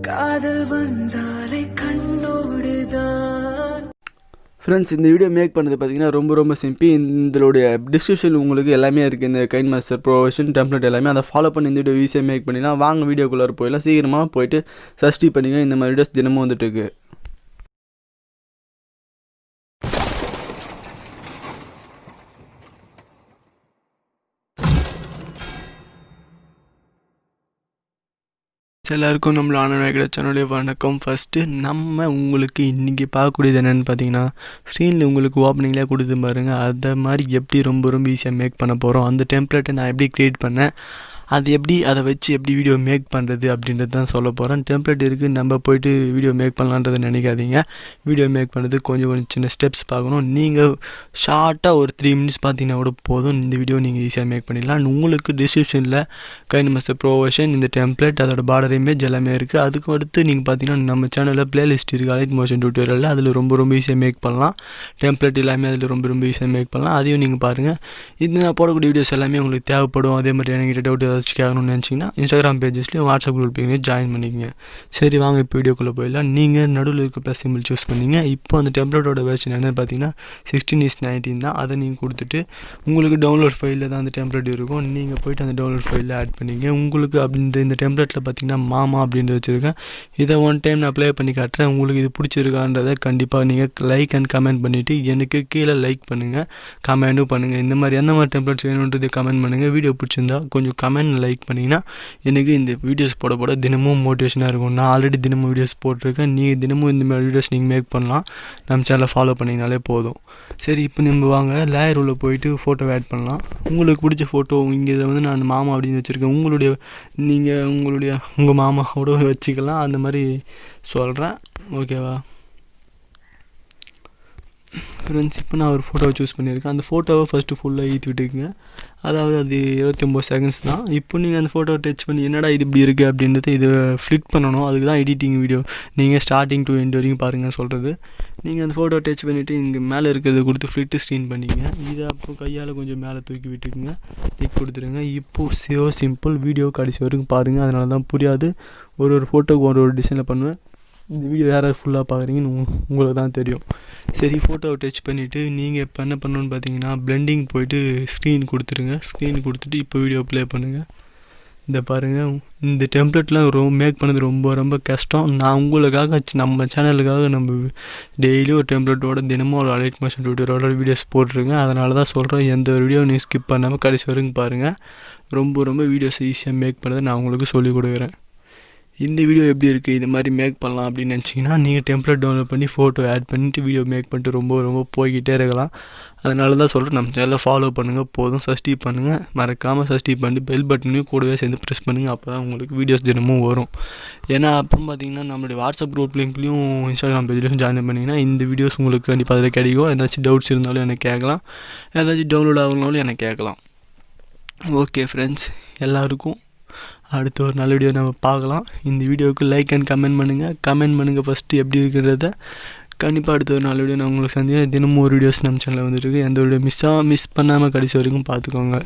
காதல் வந்தாலே கண்ணோடுதான். ஃப்ரெண்ட்ஸ், இந்த வீடியோ மேக் பண்ணது பார்த்தீங்கன்னா ரொம்ப சிம்பிள். இதோடைய டிஸ்கிரிப்ஷன் உங்களுக்கு எல்லாமே இருக்குது. இந்த கைன்மாஸ்டர் ப்ரோ வெர்ஷன் டெம்ப்ளேட் எல்லாமே அதை ஃபாலோ பண்ணி இந்த வீடியோ ஈஸியாக மேக் பண்ணிடலாம். வாங்க வீடியோக்குள்ளே போயிடலாம். சீக்கிரமாக போயிட்டு சப்ஸ்கிரைப் பண்ணிங்க. இந்த மாதிரி வீடியோஸ் தினமும் வந்துட்டு இருக்கு. எல்லாருக்கும் நம்மள VAZHKADA சேனலுடைய வணக்கம். ஃபஸ்ட்டு நம்ம உங்களுக்கு இன்றைக்கி பார்க்கக்கூடியது என்னென்னு பார்த்தீங்கன்னா, ஸ்க்ரீனில் உங்களுக்கு ஓப்பனிங்லேயே கொடுத்து பாருங்கள். அதை மாதிரி எப்படி ரொம்ப ஈஸியாக மேக் பண்ண போகிறோம். அந்த டெம்ப்ளேட்டை நான் எப்படி க்ரியேட் பண்ணேன், அதை வச்சு எப்படி வீடியோ மேக் பண்ணுறது அப்படின்றது தான் சொல்ல போகிறேன். டெம்ப்ளேட் இருக்குது, நம்ம போய்ட்டு வீடியோ மேக் பண்ணலான்றதை நினைக்காதீங்க. வீடியோ மேக் பண்ணுறது கொஞ்சம் சின்ன ஸ்டெப்ஸ் பார்க்கணும். நீங்கள் ஷார்ட்டாக ஒரு 3 மினிட்ஸ் பார்த்தீங்கன்னா கூட போதும். இந்த வீடியோ நீங்கள் ஈஸியாக மேக் பண்ணிடலாம். உங்களுக்கு டிஸ்கிரிப்ஷனில் கைன்மாஸ்டர் ப்ரோ வெர்ஷன், இந்த டெம்ப்ளேட், அதோட பார்டர் இமேஜ் எல்லாமே இருக்குது. அதுக்கு அடுத்து நீங்கள் பார்த்தீங்கன்னா நம்ம சேனலில் பிளேலிஸ்ட் இருக்குது, அலைட் மோஷன் டியூட்டோரியலில். அதில் ரொம்ப ஈஸியாக மேக் பண்ணலாம். டெம்ப்ளேட் எல்லாமே அதில் ரொம்ப ஈஸியாக மேக் பண்ணலாம். அதையும் நீங்கள் பாருங்கள். இது நான் போடக்கூடிய வீடியோஸ் எல்லாமே உங்களுக்கு தேவைப்படும். அதே மாதிரி என்கிட்ட டவுட் கேட்கணும்னு நினச்சிங்கன்னா இன்ஸ்டாகிராம் பேஜஸ்லேயும் வாட்ஸ்அப் குரூப்லையும் ஜாயின் பண்ணிக்கங்க. சரி, வாங்க இப்போ வீடியோக்குள்ளே போயிடலாம். நீங்கள் நடுவில் இருக்க ப்ளஸ் சிம்பிள் சூஸ் பண்ணிங்க. இப்போ அந்த டெம்ப்ளேட்டோட வெர்ஷன் என்னென்னு பார்த்தீங்கன்னா 16:19 தான். அதை நீங்கள் கொடுத்துட்டு உங்களுக்கு டவுன்லோட் ஃபைலில் தான் அந்த டெம்ப்ளேட் இருக்கும். நீங்கள் போய்ட்டு அந்த டவுன்லோட் ஃபைலில் ஆட் பண்ணிங்க. உங்களுக்கு இந்த டெம்ப்ளேட்டில் பார்த்தீங்கன்னா மாமா அப்படின்னு வச்சுருக்கேன். இதை ஒன் டைம் நான் ப்ளே பண்ணி காட்டுறேன். உங்களுக்கு இது பிடிச்சிருக்கான்றதை கண்டிப்பாக நீங்கள் லைக் அண்ட் கமெண்ட் பண்ணிவிட்டு எனக்கு கீழே லைக் பண்ணுங்கள், கமெண்ட்டும் பண்ணுங்கள். இந்த மாதிரி எந்த மாதிரி டெம்ப்ளேட்ஸ் வேணுன்றது கமெண்ட் பண்ணுங்கள். வீடியோ பிடிச்சிருந்தா கொஞ்சம் கமெண்ட் லைக் பண்ணிங்கன்னா எனக்கு இந்த வீடியோஸ் போட தினமும் மோட்டிவேஷனாக இருக்கும். நான் ஆல்ரெடி தினமும் வீடியோஸ் போட்டிருக்கேன். நீங்கள் தினமும் இந்த மாதிரி வீடியோஸ் நீங்கள் மேக் பண்ணலாம். நம்ம சேனலை ஃபாலோ பண்ணிங்கனாலே போதும். சரி, இப்போ நம்ம வாங்க லேயர் உள்ள போயிட்டு ஃபோட்டோவை ஆட் பண்ணலாம். உங்களுக்கு பிடிச்ச ஃபோட்டோ இங்கே இதில் வந்து நான் மாமா அப்படின்னு வச்சுருக்கேன். உங்கள் மாமாவோட வச்சுக்கலாம். அந்த மாதிரி சொல்கிறேன், ஓகேவா ஃப்ரெண்ட்ஸ்? இப்போ நான் ஒரு ஃபோட்டோவை சூஸ் பண்ணியிருக்கேன். அந்த ஃபோட்டோவை ஃபஸ்ட்டு ஃபுல்லாக ஈத்து விட்டுக்குங்க. அதாவது அது 29 செகண்ட்ஸ் தான். இப்போ நீங்கள் அந்த ஃபோட்டோவை டச் பண்ணி என்னடா இது இப்படி இருக்குது அப்படின்றது இது ஃப்ளிட் பண்ணணும். அதுக்கு தான் எடிட்டிங் வீடியோ நீங்கள் ஸ்டார்டிங் டு எண்ட் வரைக்கும் பாருங்கள் சொல்கிறது. நீங்கள் அந்த ஃபோட்டோ டச் பண்ணிவிட்டு இங்கே மேலே இருக்கிறத கொடுத்து ஃப்ளிட்டு ஸ்க்ரீன் பண்ணிங்க. இதை அப்போ கையால் கொஞ்சம் மேலே தூக்கி விட்டுக்குங்க, டிக் கொடுத்துருங்க. இப்போது சிம்பிள் வீடியோ கடைசி வரைக்கும் பாருங்கள். அதனால தான் புரியாது. ஒரு ஃபோட்டோக்கு ஒரு டிசைனில் பண்ணுவேன். இந்த வீடியோ யார் ஃபுல்லாக பார்க்குறீங்கன்னு உங்களுக்கு தான் தெரியும். சரி, ஃபோட்டோவை டச் பண்ணிவிட்டு நீங்கள் இப்போ என்ன பண்ணணுன்னு பார்த்தீங்கன்னா பிளெண்டிங் போய்ட்டு ஸ்க்ரீன் கொடுத்துருங்க. ஸ்க்ரீன் கொடுத்துட்டு இப்போ வீடியோ ப்ளே பண்ணுங்கள். இந்த பாருங்கள், இந்த டெம்ப்ளேட்லாம் மேக் பண்ணது ரொம்ப கஷ்டம். நான் உங்களுக்காக நம்ம சேனலுக்காக நம்ம டெய்லி ஒரு டெம்ப்ளேட்டோட தினமும் ஒரு அலைட் மோஷன் டியூட்டோரோட வீடியோஸ் போட்டிருக்கேன். அதனால தான் சொல்கிறேன், எந்த ஒரு வீடியோ நீங்கள் ஸ்கிப் பண்ணாமல் கடைசி வரைக்கும் பாருங்கள். ரொம்ப வீடியோஸ் ஈஸியாக மேக் பண்ணதை நான் உங்களுக்கு சொல்லிக் கொடுக்குறேன். இந்த வீடியோ எப்படி இருக்குது, இது மாதிரி மேக் பண்ணலாம் அப்படின்னு நினச்சிங்கன்னா நீங்கள் டெம்ப்ளேட் டவுன்லோட் பண்ணி ஃபோட்டோ ஆட் பண்ணிவிட்டு வீடியோ மேக் பண்ணிட்டு ரொம்ப போய்கிட்டே இருக்கலாம். அதனால தான் சொல்கிறேன், நம்ம சேனலை ஃபாலோ பண்ணுங்கள் போதும். சப்ஸ்கிரைப் பண்ணுங்கள், மறக்காமல் சப்ஸ்கிரைப் பண்ணி பெல் பட்டனையும் கூடவே சேர்ந்து ப்ரெஸ் பண்ணுங்கள். அப்போ தான் உங்களுக்கு வீடியோஸ் தினமும் வரும். ஏன்னா அப்புறம் பார்த்தீங்கன்னா நம்மளுடைய வாட்ஸ்அப் குரூப் லிங்க்லையும் இன்ஸ்டாகிராம் பேஜ்லையும் ஜாயின் பண்ணிங்கன்னா இந்த வீடியோஸ் உங்களுக்கு கண்டிப்பாக அதில் கிடைக்கும். ஏதாச்சும் டவுட்ஸ் இருந்தாலும் எனக்கு கேட்கலாம், ஏதாச்சும் டவுன்லோட் ஆகணுனாலும் எனக்கு கேட்கலாம். ஓகே ஃப்ரெண்ட்ஸ், எல்லாருக்கும் அடுத்த ஒரு நல்ல வீடியோ நம்ம பார்க்கலாம். இந்த வீடியோவுக்கு லைக் அண்ட் கமெண்ட் பண்ணுங்கள் ஃபஸ்ட்டு எப்படி இருக்கிறத. கண்டிப்பாக அடுத்த ஒரு நல்ல வீடியோ நான் உங்களுக்கு சந்திக்கிறேன். தினமும் ஒரு வீடியோஸ் நம்ம சேனலில் வந்துருக்கு. எந்த வீடியோ மிஸ் பண்ணாமல் கடைசி வரைக்கும் பார்த்துக்கோங்க.